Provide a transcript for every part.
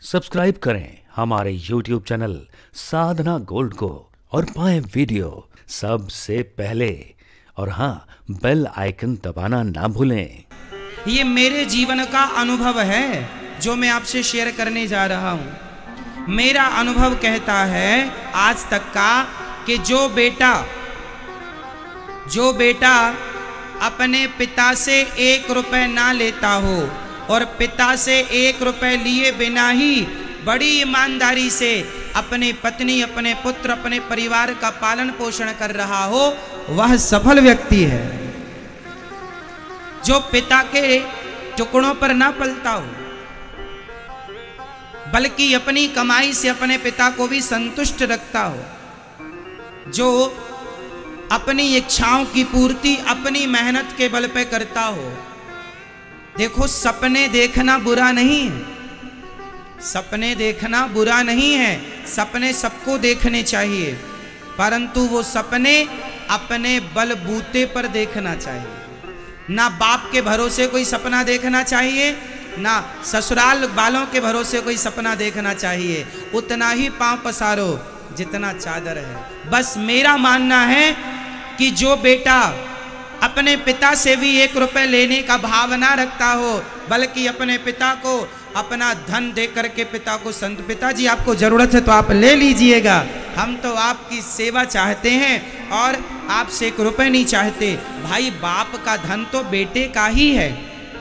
Subscribe करें हमारे YouTube channel साधना gold को और पाएं वीडियो सबसे पहले। और हाँ, बेल आइकन दबाना ना भूलें। ये मेरे जीवन का अनुभव है जो मैं आपसे शेयर करने जा रहा हूं। मेरा अनुभव कहता है आज तक का कि जो बेटा अपने पिता से 1 रुपए ना लेता हो और पिता से 1 रुपए लिए बिना ही बड़ी ईमानदारी से अपनी पत्नी, अपने पुत्र, अपने परिवार का पालन पोषण कर रहा हो, वह सफल व्यक्ति है। जो पिता के टुकड़ों पर ना पलता हो बल्कि अपनी कमाई से अपने पिता को भी संतुष्ट रखता हो, जो अपनी इच्छाओं की पूर्ति अपनी मेहनत के बल पे करता हो। देखो, सपने देखना बुरा नहीं है, सपने देखना बुरा नहीं है, सपने सबको देखने चाहिए, परंतु वो सपने अपने बलबूते पर देखना चाहिए। ना बाप के भरोसे कोई सपना देखना चाहिए, ना ससुराल वालों के भरोसे कोई सपना देखना चाहिए। उतना ही पांव पसारो जितना चादर है। बस मेरा मानना है कि जो बेटा अपने पिता से भी 1 रुपए लेने का भावना रखता हो, बल्कि अपने पिता को अपना धन दे करके पिता को संत, पिताजी आपको जरूरत है तो आप ले लीजिएगा, हम तो आपकी सेवा चाहते हैं और आपसे 1 रुपए नहीं चाहते। भाई, बाप का धन तो बेटे का ही है,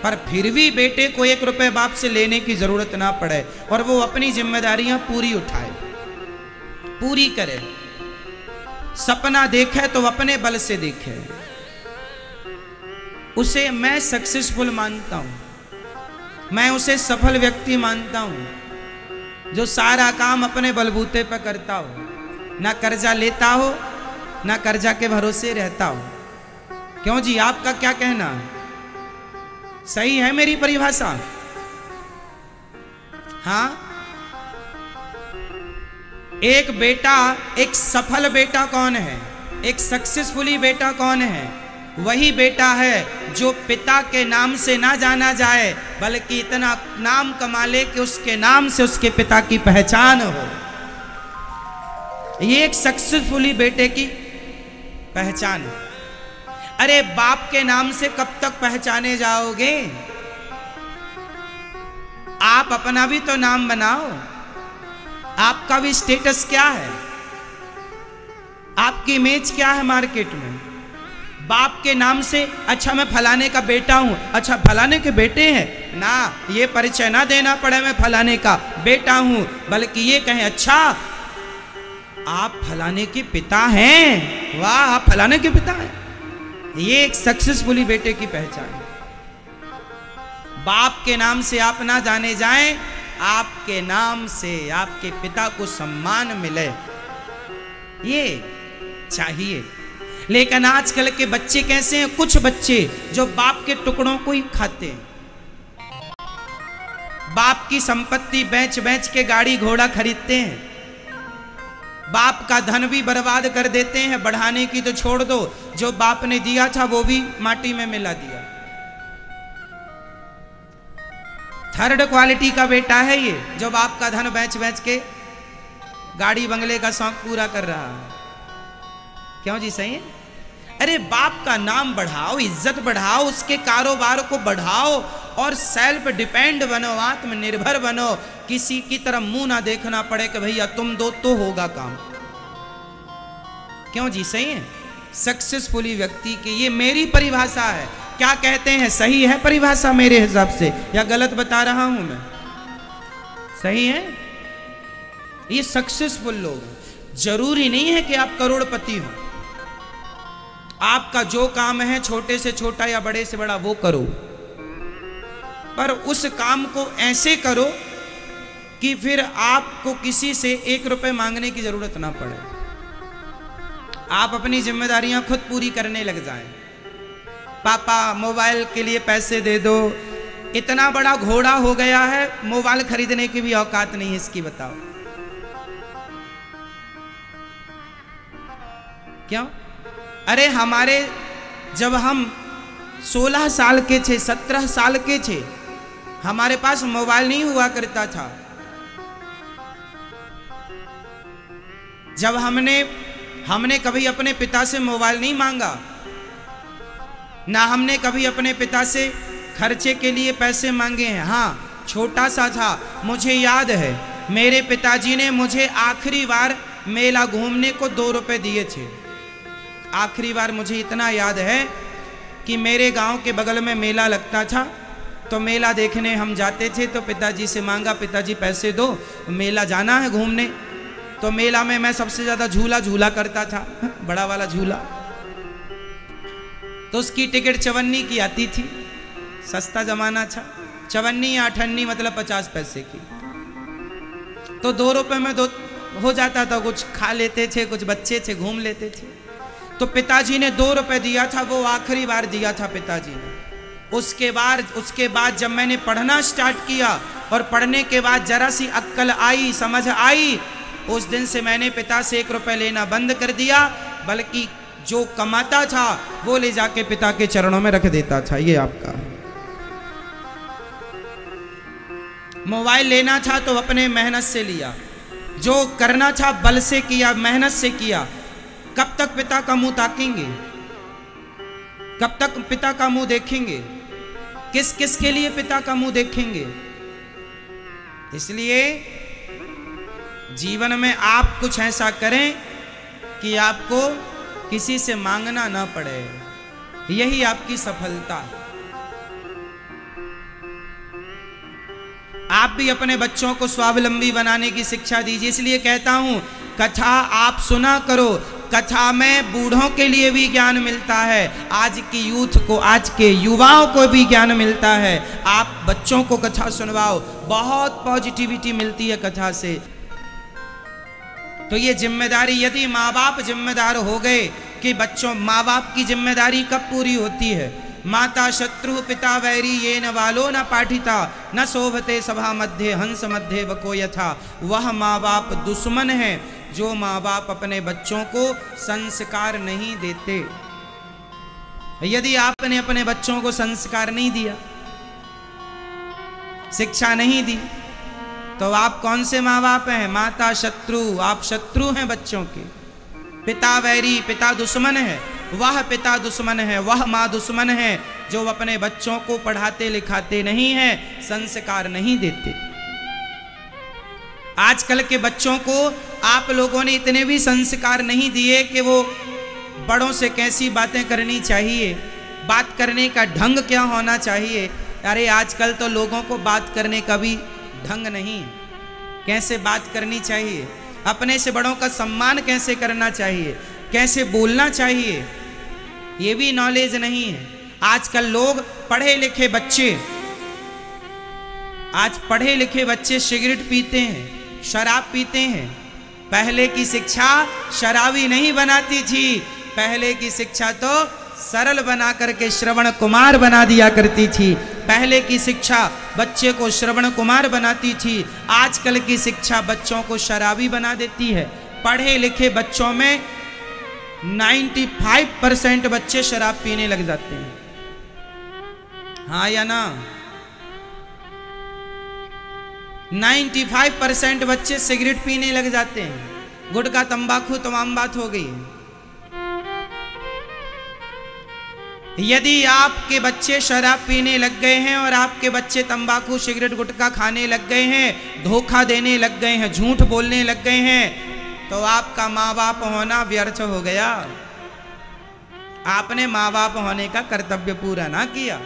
पर फिर भी बेटे को 1 रुपए बाप से लेने की जरूरत ना पड़े और वो अपनी जिम्मेदारियां पूरी उठाए, पूरी करे। सपना देखे तो अपने बल से देखे, उसे मैं सक्सेसफुल मानता हूं, मैं उसे सफल व्यक्ति मानता हूं जो सारा काम अपने बलबूते पर करता हो, ना कर्जा लेता हो ना कर्जा के भरोसे रहता हो। क्यों जी, आपका क्या कहना है? सही है मेरी परिभाषा? हाँ, एक बेटा, एक सफल बेटा कौन है, एक सक्सेसफुली बेटा कौन है? वही बेटा है जो पिता के नाम से ना जाना जाए बल्कि इतना नाम कमा ले कि उसके नाम से उसके पिता की पहचान हो। ये एक सक्सेसफुली बेटे की पहचान है। अरे, बाप के नाम से कब तक पहचाने जाओगे? आप अपना भी तो नाम बनाओ, आपका भी स्टेटस क्या है, आपकी इमेज क्या है मार्केट में। बाप के नाम से अच्छा मैं फलाने का बेटा हूं, अच्छा फलाने के बेटे हैं ना, ये परिचय ना देना पड़े मैं फलाने का बेटा हूं, बल्कि ये कहें अच्छा आप फलाने के पिता हैं, वाह आप फलाने के पिता हैं। ये एक सक्सेसफुली बेटे की पहचान है। बाप के नाम से आप ना जाने जाएं, आपके नाम से आपके पिता को सम्मान मिले, ये चाहिए। लेकिन आजकल के बच्चे कैसे हैं? कुछ बच्चे जो बाप के टुकड़ों को ही खाते हैं, बाप की संपत्ति बेच बेच के गाड़ी घोड़ा खरीदते हैं, बाप का धन भी बर्बाद कर देते हैं। बढ़ाने की तो छोड़ दो, जो बाप ने दिया था वो भी माटी में मिला दिया। 3rd क्वालिटी का बेटा है ये, जो बाप का धन बेच बेच के गाड़ी बंगले का शौक पूरा कर रहा है। क्यों जी, सही है? अरे, बाप का नाम बढ़ाओ, इज्जत बढ़ाओ, उसके कारोबार को बढ़ाओ और सेल्फ डिपेंड बनो, आत्मनिर्भर बनो। किसी की तरफ मुंह ना देखना पड़े कि भैया तुम दो तो होगा काम। क्यों जी, सही है? सक्सेसफुली व्यक्ति की ये मेरी परिभाषा है। क्या कहते हैं, सही है परिभाषा मेरे हिसाब से या गलत बता रहा हूं मैं? सही है? ये सक्सेसफुल लोग। जरूरी नहीं है कि आप करोड़पति हो, आपका जो काम है छोटे से छोटा या बड़े से बड़ा वो करो, पर उस काम को ऐसे करो कि फिर आपको किसी से 1 रुपए मांगने की जरूरत ना पड़े। आप अपनी जिम्मेदारियां खुद पूरी करने लग जाएं। पापा मोबाइल के लिए पैसे दे दो, इतना बड़ा घोड़ा हो गया है, मोबाइल खरीदने की भी औकात नहीं है इसकी, बताओ क्यों? अरे, हमारे जब हम 16 साल के थे, 17 साल के थे, हमारे पास मोबाइल नहीं हुआ करता था। जब हमने कभी अपने पिता से मोबाइल नहीं मांगा, ना हमने कभी अपने पिता से खर्चे के लिए पैसे मांगे हैं। हाँ, छोटा सा था, मुझे याद है मेरे पिताजी ने मुझे आखिरी बार मेला घूमने को 2 रुपए दिए थे। आखिरी बार मुझे इतना याद है कि मेरे गांव के बगल में मेला लगता था, तो मेला देखने हम जाते थे, तो पिताजी से मांगा, पिताजी पैसे दो, मेला जाना है घूमने। तो मेला में मैं सबसे ज्यादा झूला करता था, बड़ा वाला झूला। तो उसकी टिकट 54 की आती थी, सस्ता जमाना था। 54 या 58 मतलब 50 पैसे की। तो 2 रुपए में हो जाता था, कुछ खा लेते थे, कुछ बच्चे थे घूम लेते थे। तो पिताजी ने 2 रुपए दिया था, वो आखिरी बार दिया था पिताजी ने। उसके बाद जब मैंने पढ़ना स्टार्ट किया और पढ़ने के बाद जरा सी अक्ल आई, समझ आई, उस दिन से मैंने पिता से 1 रुपए लेना बंद कर दिया, बल्कि जो कमाता था वो ले जाके पिता के चरणों में रख देता था। ये आपका मोबाइल लेना था तो अपने मेहनत से लिया, जो करना था बल से किया, मेहनत से किया। कब तक पिता का मुंह ताकेंगे? कब तक पिता का मुंह देखेंगे? किस किस के लिए पिता का मुंह देखेंगे? इसलिए जीवन में आप कुछ ऐसा करें कि आपको किसी से मांगना ना पड़े, यही आपकी सफलता है। आप भी अपने बच्चों को स्वावलंबी बनाने की शिक्षा दीजिए। इसलिए कहता हूं, कथा आप सुना करो, कथा में बूढ़ों के लिए भी ज्ञान मिलता है, आज की यूथ को, आज के युवाओं को भी ज्ञान मिलता है। आप बच्चों को कथा सुनवाओ, बहुत पॉजिटिविटी मिलती है कथा से। तो ये जिम्मेदारी, यदि माँ बाप जिम्मेदार हो गए कि बच्चों, माँ बाप की जिम्मेदारी कब पूरी होती है? माता शत्रु पिता वैरी ये न वालो न पाठिता, न शोभते सभा मध्य हंस मध्य वको यथा। वह माँ बाप दुश्मन है जो माँ बाप अपने बच्चों को संस्कार नहीं देते। यदि आपने अपने बच्चों को संस्कार नहीं दिया, शिक्षा नहीं दी, तो आप कौन से माँ बाप हैं? माता शत्रु, आप शत्रु हैं बच्चों के। पिता वैरी, पिता दुश्मन है, वह पिता दुश्मन है, वह माँ दुश्मन है जो अपने बच्चों को पढ़ाते लिखाते नहीं है, संस्कार नहीं देते। आजकल के बच्चों को आप लोगों ने इतने भी संस्कार नहीं दिए कि वो बड़ों से कैसी बातें करनी चाहिए, बात करने का ढंग क्या होना चाहिए। अरे आजकल तो लोगों को बात करने का भी ढंग नहीं है, कैसे बात करनी चाहिए, अपने से बड़ों का सम्मान कैसे करना चाहिए, कैसे बोलना चाहिए, ये भी नॉलेज नहीं है। आजकल लोग पढ़े लिखे बच्चे सिगरेट पीते हैं, शराब पीते हैं। पहले की शिक्षा शराबी नहीं बनाती थी, पहले की शिक्षा तो सरल बना करके श्रवण कुमार बना दिया करती थी। पहले की शिक्षा बच्चे को श्रवण कुमार बनाती थी, आजकल की शिक्षा बच्चों को शराबी बना देती है। पढ़े लिखे बच्चों में 95% बच्चे शराब पीने लग जाते हैं, हाँ या ना? 95% बच्चे सिगरेट पीने लग जाते हैं, गुटखा तंबाकू तमाम बात हो गई है। यदि आपके बच्चे शराब पीने लग गए हैं और आपके बच्चे तंबाकू सिगरेट गुटखा खाने लग गए हैं, धोखा देने लग गए हैं, झूठ बोलने लग गए हैं, तो आपका माँ बाप होना व्यर्थ हो गया। आपने माँ बाप होने का कर्तव्य पूरा ना किया।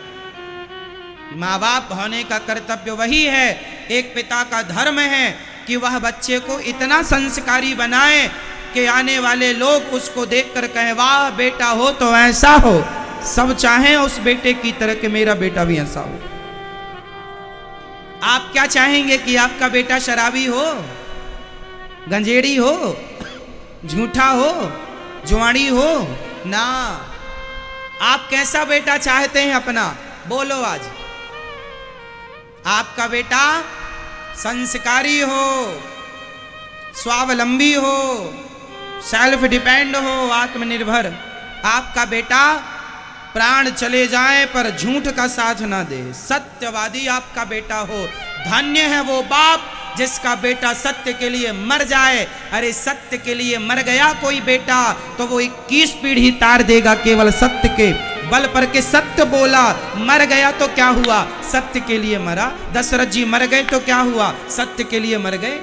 माँ बाप होने का कर्तव्य वही है, एक पिता का धर्म है कि वह बच्चे को इतना संस्कारी बनाए कि आने वाले लोग उसको देखकर कहें, वाह बेटा हो तो ऐसा हो, सब चाहें उस बेटे की तरह कि मेरा बेटा भी ऐसा हो। आप क्या चाहेंगे कि आपका बेटा शराबी हो, गंजेड़ी हो, झूठा हो, जुआड़ी हो? ना, आप कैसा बेटा चाहते हैं अपना? बोलो आज। आपका बेटा संस्कारी हो, स्वावलंबी हो, सेल्फ डिपेंड हो, आत्मनिर्भर। आपका बेटा प्राण चले जाए पर झूठ का साथ ना दे, सत्यवादी आपका बेटा हो। धन्य है वो बाप जिसका बेटा सत्य के लिए मर जाए, अरे सत्य के लिए मर गया कोई बेटा तो वो 21 पीढ़ी तार देगा केवल सत्य के बल पर के। सत्य बोला, मर गया तो क्या हुआ, सत्य के लिए मरा। दशरथ जी मर गए तो क्या हुआ, सत्य के लिए मर गए।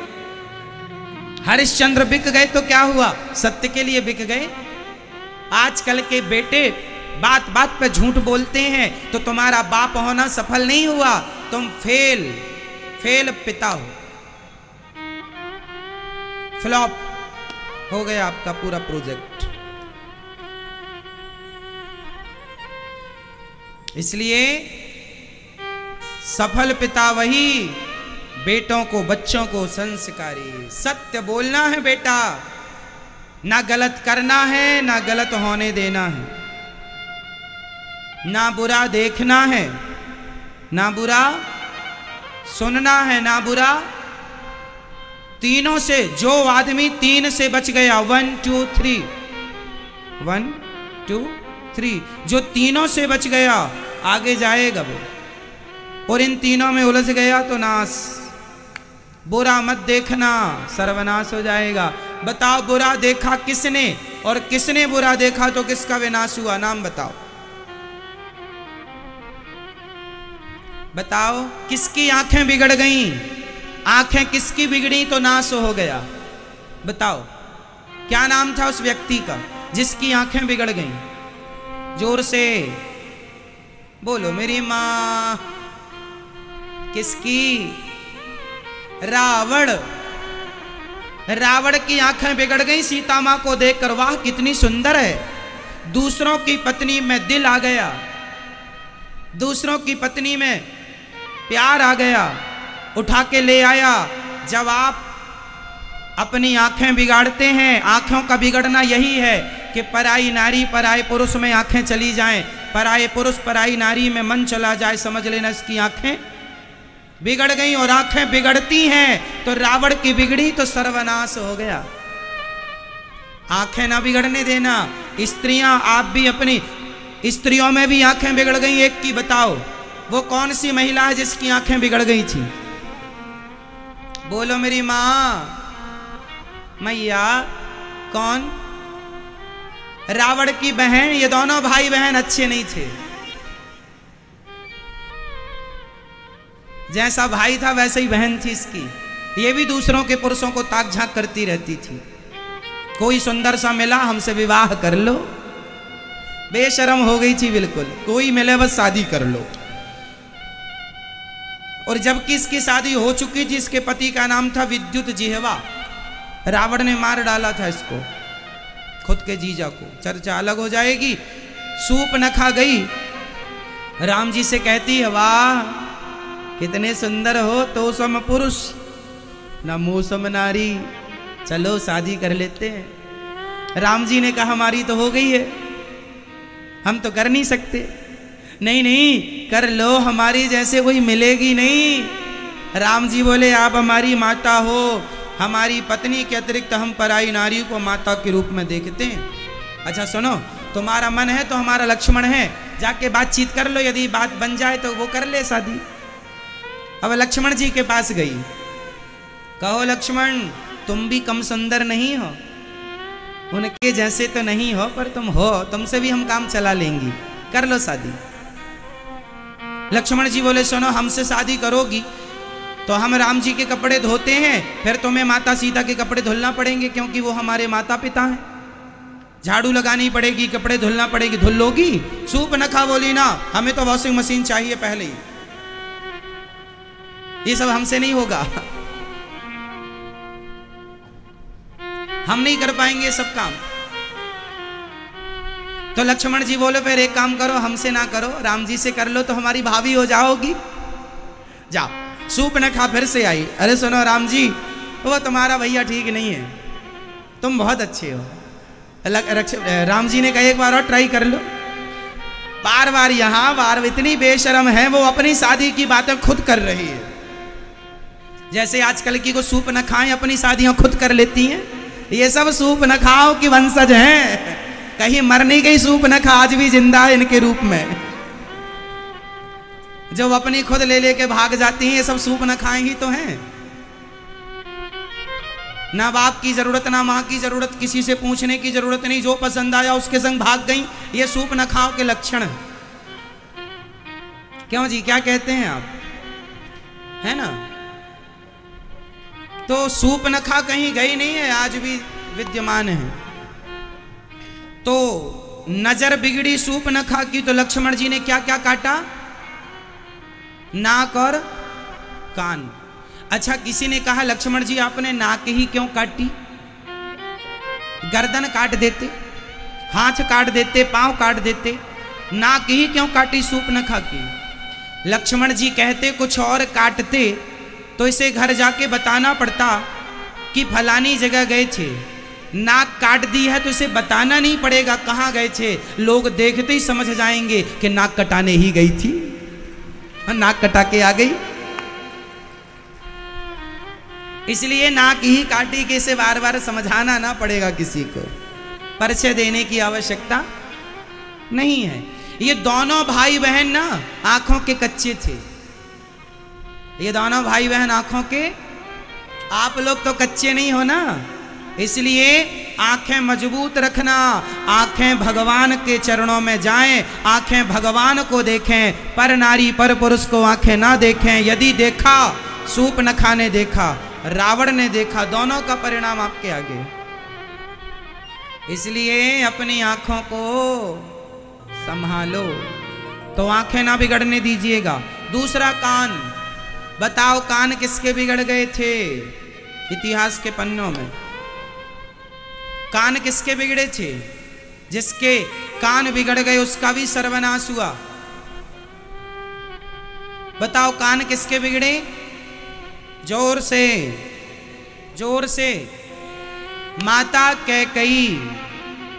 हरिश्चंद्र बिक गए तो क्या हुआ, सत्य के लिए बिक गए। आजकल के बेटे बात बात पे झूठ बोलते हैं तो तुम्हारा बाप होना सफल नहीं हुआ, तुम फेल पिता हो, फ्लॉप हो गया आपका पूरा प्रोजेक्ट। इसलिए सफल पिता वही बेटों को, बच्चों को संस्कारी। सत्य बोलना है बेटा, ना गलत करना है, ना गलत होने देना है, ना बुरा देखना है, ना बुरा सुनना है, ना बुरा। तीनों से जो आदमी 3 से बच गया, 1 2 3 1 2 3, जो तीनों से बच गया आगे जाएगा वो, और इन तीनों में उलझ गया तो नाश। बुरा मत देखना, सर्वनाश हो जाएगा। बताओ बुरा देखा किसने और किसने बुरा देखा तो किसका विनाश हुआ, नाम बताओ। बताओ किसकी आंखें बिगड़ गईं, आंखें किसकी बिगड़ी तो नाश हो गया। बताओ क्या नाम था उस व्यक्ति का जिसकी आंखें बिगड़ गईं, जोर से बोलो मेरी मां। किसकी, रावण। रावण की आंखें बिगड़ गई सीता मां को देखकर, वाह कितनी सुंदर है। दूसरों की पत्नी में दिल आ गया, दूसरों की पत्नी में प्यार आ गया, उठा के ले आया। जब आप अपनी आंखें बिगाड़ते हैं, आंखों का बिगड़ना यही है कि पराई नारी पराए पुरुष में आंखें चली जाएं, पराए पुरुष पराई नारी में मन चला जाए, समझ लेना इसकी आंखें बिगड़ गई। और आंखें बिगड़ती हैं तो रावण की बिगड़ी तो सर्वनाश हो गया। आंखें ना बिगड़ने देना। स्त्रियां, आप भी अपनी स्त्रियों में भी आंखें बिगड़ गई। एक की बताओ, वो कौन सी महिला है जिसकी आंखें बिगड़ गई थी, बोलो मेरी मां, मैया। कौन, रावण की बहन। ये दोनों भाई बहन अच्छे नहीं थे, जैसा भाई था वैसे ही बहन थी इसकी। ये भी दूसरों के पुरुषों को ताक झांक करती रहती थी। कोई सुंदर सा मिला, हमसे विवाह कर लो, बेशरम हो गई थी बिल्कुल। कोई मिले बस शादी कर लो। और जबकि इसकी शादी हो चुकी थी, इसके पति का नाम था विद्युत जिह्वा। रावण ने मार डाला था इसको, खुद के जीजा को। चर्चा अलग हो जाएगी। सूप न खा गई, राम जी से कहती है, वाह कितने सुंदर हो, तो सम पुरुष न मौसम नारी, चलो शादी कर लेते हैं। राम जी ने कहा हमारी तो हो गई है, हम तो कर नहीं सकते। नहीं नहीं कर लो, हमारी जैसे कोई मिलेगी नहीं। राम जी बोले आप हमारी माता हो, हमारी पत्नी के अतिरिक्त हम पराई नारी को माता के रूप में देखते हैं। अच्छा सुनो, तुम्हारा मन है तो हमारा लक्ष्मण है, जाके बातचीत कर लो, यदि बात बन जाए तो वो कर ले शादी। अब लक्ष्मण जी के पास गई, कहो लक्ष्मण तुम भी कम सुंदर नहीं हो, उनके जैसे तो नहीं हो पर तुम हो, तुमसे भी हम काम चला लेंगी, कर लो शादी। लक्ष्मण जी बोले सुनो, हमसे शादी करोगी तो हम राम जी के कपड़े धोते हैं, फिर तुम्हें माता सीता के कपड़े धुलना पड़ेंगे क्योंकि वो हमारे माता पिता हैं। झाड़ू लगानी पड़ेगी, कपड़े धुलना पड़ेगी, धुल लोगी? सूप न खा बोली ना, हमें तो वॉशिंग मशीन चाहिए पहले ही, ये सब हमसे नहीं होगा, हम नहीं कर पाएंगे सब काम। तो लक्ष्मण जी बोले फिर एक काम करो, हमसे ना करो, राम जी से कर लो तो हमारी भाभी हो जाओगी। जाओ, सूप न खा फिर से आई, अरे सुनो राम जी, वो तुम्हारा भैया ठीक नहीं है, तुम बहुत अच्छे हो। राम जी ने कहा एक बार और ट्राई कर लो। बार बार यहाँ बार इतनी बेशरम है, वो अपनी शादी की बातें खुद कर रही है। जैसे आजकल की को सूप न खाएं अपनी शादियां खुद कर लेती हैं, ये सब सूप न खाओ की वंशज हैं, कहीं मर नहीं गई सूप न खा, आज भी जिंदा है इनके रूप में। जो अपनी खुद ले लेके भाग जाती हैं, ये सब सूप न खाए ही तो हैं। ना बाप की जरूरत ना माँ की जरूरत, किसी से पूछने की जरूरत नहीं, जो पसंद आया उसके संग भाग गई। ये सूप नखाओं के लक्षण है। क्यों जी, क्या कहते हैं आप, है ना? तो सूप नखा कहीं गई नहीं है, आज भी विद्यमान है। तो नजर बिगड़ी सूप नखा की, तो लक्ष्मण जी ने क्या क्या काटा? नाक और कान। अच्छा, किसी ने कहा लक्ष्मण जी आपने नाक ही क्यों काटी? गर्दन काट देते, हाथ काट देते, पांव काट देते, नाक ही क्यों काटी सूप नखा की? लक्ष्मण जी कहते कुछ और काटते तो इसे घर जाके बताना पड़ता कि फलानी जगह गए थे। नाक काट दी है तो इसे बताना नहीं पड़ेगा कहाँ गए थे, लोग देखते ही समझ जाएंगे कि नाक कटाने ही गई थी, नाक कटा के आ गई। इसलिए नाक ही काटी के इसे बार बार समझाना ना पड़ेगा, किसी को परिचय देने की आवश्यकता नहीं है। ये दोनों भाई बहन ना आंखों के कच्चे थे, ये दोनों भाई बहन आंखों के, आप लोग तो कच्चे नहीं हो ना, इसलिए आंखें मजबूत रखना, आंखें भगवान के चरणों में जाएं, आंखें भगवान को देखें, पर नारी पर पुरुष को आंखें ना देखें। यदि देखा, सूप नखा ने देखा, रावण ने देखा, दोनों का परिणाम आपके आगे। इसलिए अपनी आंखों को संभालो, तो आंखें ना बिगड़ने दीजिएगा। दूसरा कान, बताओ कान किसके बिगड़ गए थे इतिहास के पन्नों में? कान किसके बिगड़े थे? जिसके कान बिगड़ गए उसका भी सर्वनाश हुआ। बताओ कान किसके बिगड़े? जोर से, जोर से। माता कैकई,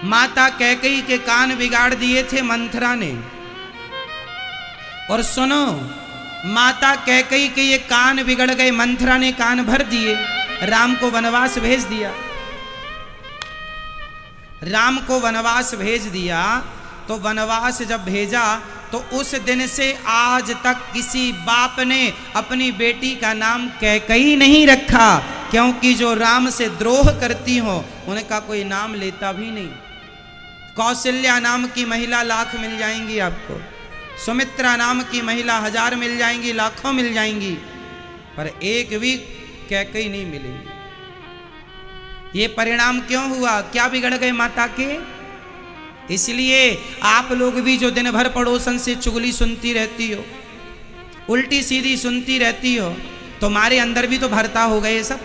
माता कैकई के कान बिगाड़ दिए थे मंथरा ने। और सुनो, माता कैकई के ये कान बिगड़ गए, मंथरा ने कान भर दिए, राम को वनवास भेज दिया। राम को वनवास भेज दिया, तो वनवास जब भेजा तो उस दिन से आज तक किसी बाप ने अपनी बेटी का नाम कैकई नहीं रखा, क्योंकि जो राम से द्रोह करती हो उनका कोई नाम लेता भी नहीं। कौशल्या नाम की महिला लाख मिल जाएंगी आपको, सुमित्रा नाम की महिला 1000 मिल जाएंगी, लाखों मिल जाएंगी, पर एक भी कैकई नहीं मिलेंगी। ये परिणाम क्यों हुआ? क्या बिगड़ गए माता के? इसलिए आप लोग भी जो दिन भर पड़ोसन से चुगली सुनती रहती हो, उल्टी सीधी सुनती रहती हो, तुम्हारे अंदर भी तो भरता हो गए सब।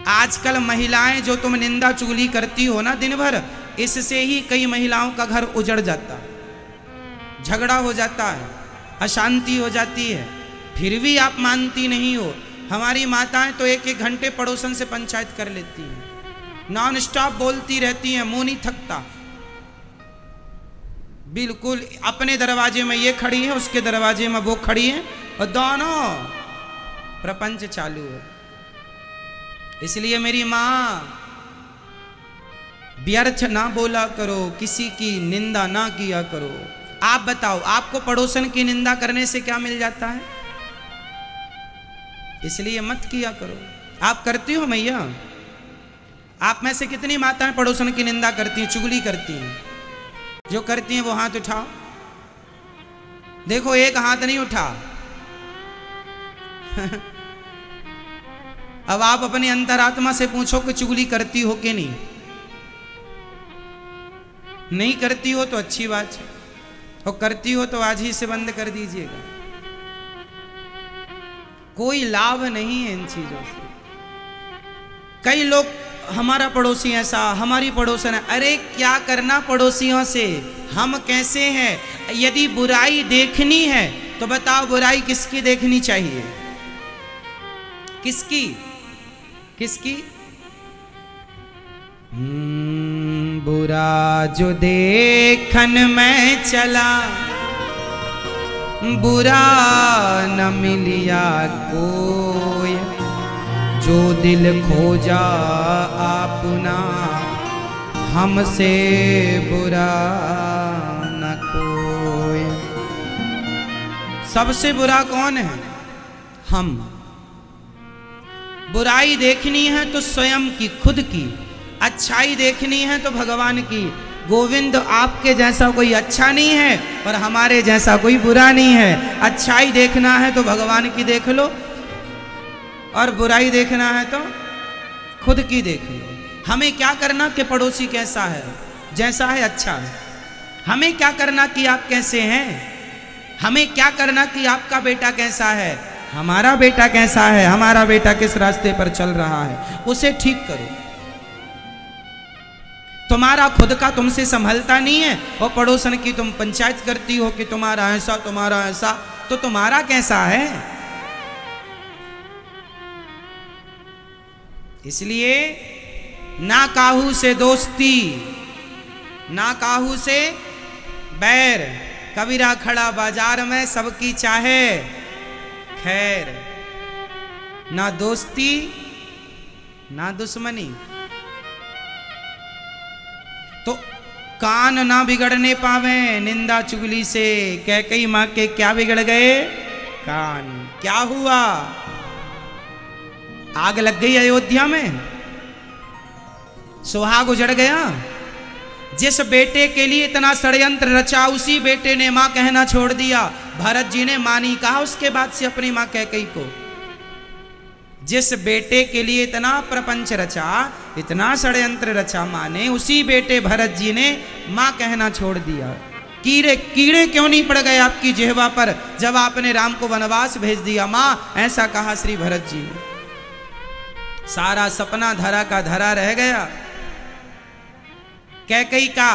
आजकल महिलाएं जो तुम निंदा चुगली करती हो ना दिन भर, इससे ही कई महिलाओं का घर उजड़ जाता, झगड़ा हो जाता है, अशांति हो जाती है, फिर भी आप मानती नहीं हो। हमारी माताएं तो 1-1 घंटे पड़ोसन से पंचायत कर लेती हैं, नॉन स्टॉप बोलती रहती हैं, मुंह नहीं थकता। बिल्कुल अपने दरवाजे में ये खड़ी है, उसके दरवाजे में वो खड़ी है, और दोनों प्रपंच चालू है। इसलिए मेरी माँ, व्यर्थ ना बोला करो, किसी की निंदा ना किया करो। आप बताओ, आपको पड़ोसन की निंदा करने से क्या मिल जाता है? इसलिए मत किया करो। आप करती हो मैया? आप में से कितनी माताएं पड़ोसन की निंदा करती हैं, चुगली करती हैं? जो करती हैं वो हाथ उठाओ। देखो, एक हाथ नहीं उठा। अब आप अपनी अंतरात्मा से पूछो कि चुगली करती हो कि नहीं? नहीं करती हो तो अच्छी बात है, और करती हो तो आज ही से बंद कर दीजिएगा। कोई लाभ नहीं है इन चीजों से। कई लोग, हमारा पड़ोसी ऐसा, हमारी पड़ोसन है, अरे क्या करना पड़ोसियों से, हम कैसे हैं? यदि बुराई देखनी है तो बताओ, बुराई किसकी देखनी चाहिए? किसकी? किसकी? बुरा जो देखन में चला, बुरा न मिलिया कोई, जो दिल खोजा अपना, हमसे बुरा न कोई। सबसे बुरा कौन है? हम। बुराई देखनी है तो स्वयं की, खुद की। अच्छाई देखनी है तो भगवान की। गोविंद आपके जैसा कोई अच्छा नहीं है और हमारे जैसा कोई बुरा नहीं है। अच्छाई देखना है तो भगवान की देख लो, और बुराई देखना है तो खुद की देख लो। हमें क्या करना कि पड़ोसी कैसा है, जैसा है अच्छा है। हमें क्या करना कि आप कैसे हैं। हमें क्या करना कि आपका बेटा कैसा है, हमारा बेटा कैसा है, हमारा बेटा किस रास्ते पर चल रहा है, उसे ठीक करो। तुम्हारा खुद का तुमसे संभलता नहीं है और पड़ोसन की तुम पंचायत करती हो कि तुम्हारा ऐसा, तो तुम्हारा कैसा है। इसलिए ना काहू से दोस्ती, ना काहू से बैर, कबीरा खड़ा बाजार में सबकी चाहे खैर। ना दोस्ती ना दुश्मनी। तो कान ना बिगड़ने पावे निंदा चुगली से। कैकई माँ के क्या बिगड़ गए कान। क्या हुआ, आग लग गई अयोध्या में, सुहाग उजड़ गया। जिस बेटे के लिए इतना षड्यंत्र रचा, उसी बेटे ने मां कहना छोड़ दिया। भरत जी ने मां नहीं कहा उसके बाद से अपनी मां कैकेयी को। जिस बेटे के लिए इतना प्रपंच रचा, इतना षड्यंत्र रचा मां ने, उसी बेटे भरत जी ने मां कहना छोड़ दिया। कीड़े क्यों नहीं पड़ गए आपकी जिह्वा पर जब आपने राम को वनवास भेज दिया। मां ऐसा कहा श्री भरत जी ने। सारा सपना धरा का धरा रह गया। कैकेयी का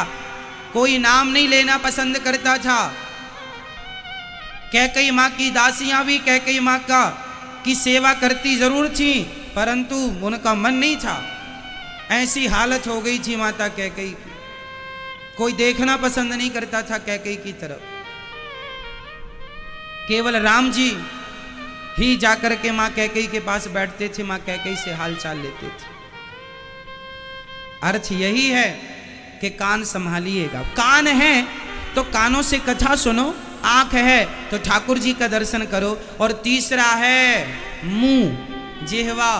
कोई नाम नहीं लेना पसंद करता था। कैकेयी मां की दासियां भी कैकेयी मां की सेवा करती जरूर थी, परंतु उनका मन नहीं था। ऐसी हालत हो गई थी माता कैकेयी की, कोई देखना पसंद नहीं करता था कैकेयी की तरफ। केवल राम जी ही जाकर के मां कैकेयी के पास बैठते थे, मां कैकेयी से हालचाल लेते थे। अर्थ यही है कि कान संभालिएगा। कान है तो कानों से कथा सुनो, आंख है तो ठाकुर जी का दर्शन करो, और तीसरा है मुंह, जिह्वा,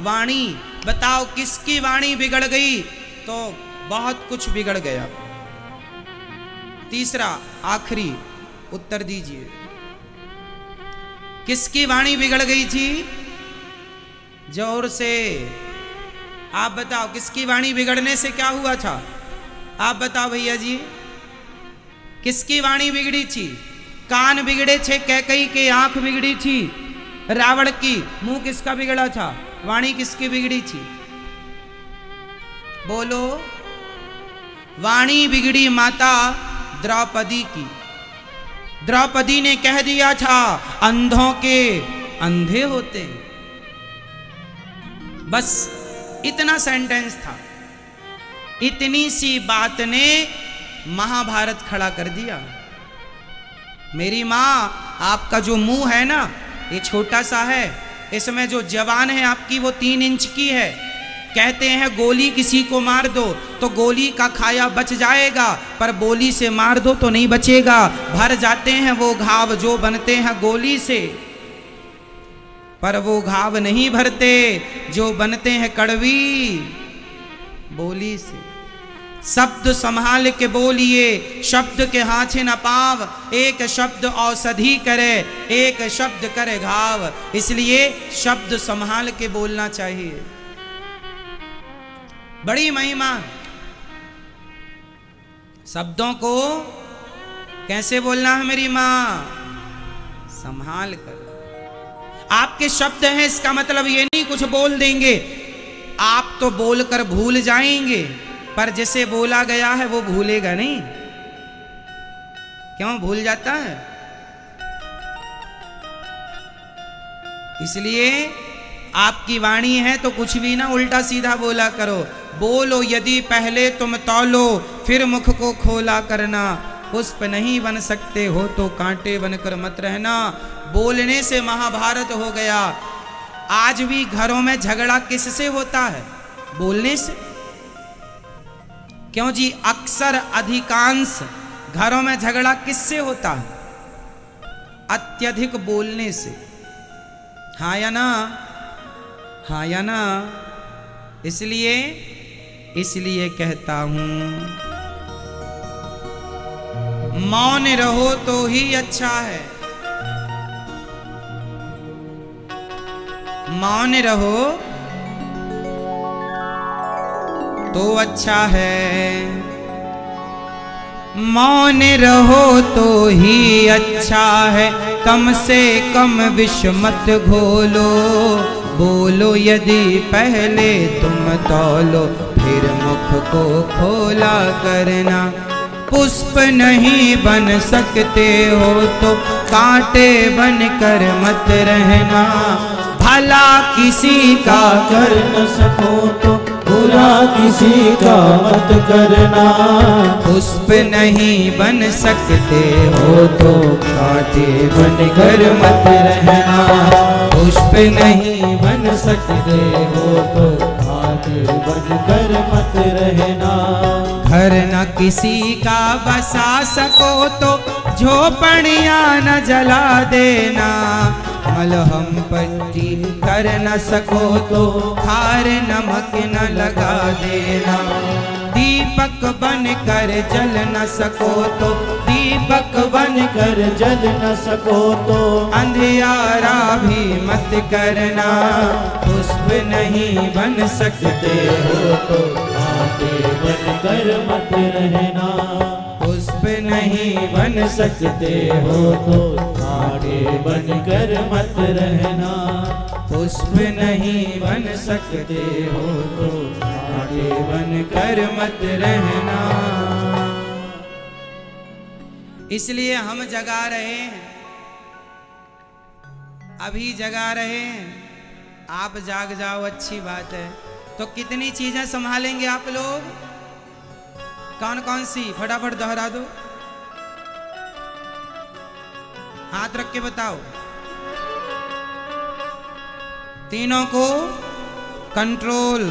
वाणी। बताओ किसकी वाणी बिगड़ गई तो बहुत कुछ बिगड़ गया। तीसरा आखिरी उत्तर दीजिए, किसकी वाणी बिगड़ गई थी? जोर से आप बताओ, किसकी वाणी बिगड़ने से क्या हुआ था? आप बताओ भैया जी, किसकी वाणी बिगड़ी थी? कान बिगड़े थे कैकेयी के, आंख बिगड़ी थी रावण की, मुंह किसका बिगड़ा था? वाणी किसकी बिगड़ी थी? बोलो। वाणी बिगड़ी माता द्रौपदी की। द्रौपदी ने कह दिया था अंधों के अंधे होते। बस इतना सेंटेंस था, इतनी सी बात ने महाभारत खड़ा कर दिया। मेरी मां, आपका जो मुंह है ना, ये छोटा सा है, इसमें जो जवान है आपकी वो 3 इंच की है। कहते हैं गोली किसी को मार दो तो गोली का खाया बच जाएगा, पर बोली से मार दो तो नहीं बचेगा। भर जाते हैं वो घाव जो बनते हैं गोली से, पर वो घाव नहीं भरते जो बनते हैं कड़वी बोली से। शब्द संभाल के बोलिए, शब्द के हाथे न पाव। एक शब्द औषधि करे, एक शब्द करे घाव। इसलिए शब्द संभाल के बोलना चाहिए। बड़ी महिमा। शब्दों को कैसे बोलना है मेरी मां? संभाल कर। आपके शब्द हैं, इसका मतलब ये नहीं कुछ बोल देंगे। आप तो बोलकर भूल जाएंगे, पर जिसे बोला गया है वो भूलेगा नहीं। क्यों भूल जाता है? इसलिए आपकी वाणी है तो कुछ भी ना उल्टा सीधा बोला करो। बोलो यदि पहले तुम तौलो, फिर मुख को खोला करना। पुष्प नहीं बन सकते हो तो कांटे बनकर मत रहना। बोलने से महाभारत हो गया। आज भी घरों में झगड़ा किससे होता है? बोलने से। क्यों जी? अक्सर अधिकांश घरों में झगड़ा किससे होता है? अत्यधिक बोलने से। हाँ या ना? हाँ या ना? इसलिए कहता हूं मौन रहो तो ही अच्छा है। मौन रहो तो अच्छा है। मौन रहो तो ही अच्छा है। कम से कम विष मत घोलो। बोलो यदि पहले तुम तौलो, फिर मुख को खोला करना। पुष्प नहीं बन सकते हो तो कांटे बन कर मत रहना। भला किसी का कर न सको तो बुरा किसी का मत करना। पुष्प नहीं बन सकते हो तो कांटे बन कर मत रहना। पुष्प नहीं बन सकते हो तो कांटे बन कर मत रहना। घर न किसी का बसा सको तो झोपड़ियां न जला देना। मलहम पट्टी कर न सको तो खार नमक न लगा देना। दीपक बन कर जल न सको तो दीपक बन कर जल न सको तो अंधियारा भी मत करना। पुष्प नहीं बन सकते हो तो कांटे बन कर मत रहना। पुष्प नहीं बन सकते हो तो कांटे बन कर मत रहना। पुष्प नहीं बन सकते हो तो कांटे बन कर मत रहना। इसलिए हम जगा रहे हैं, अभी जगा रहे हैं। आप जाग जाओ, अच्छी बात है। तो कितनी चीजें संभालेंगे आप लोग? कौन कौन सी? फटाफट दोहरा दो, हाथ रख के बताओ। तीनों को कंट्रोल,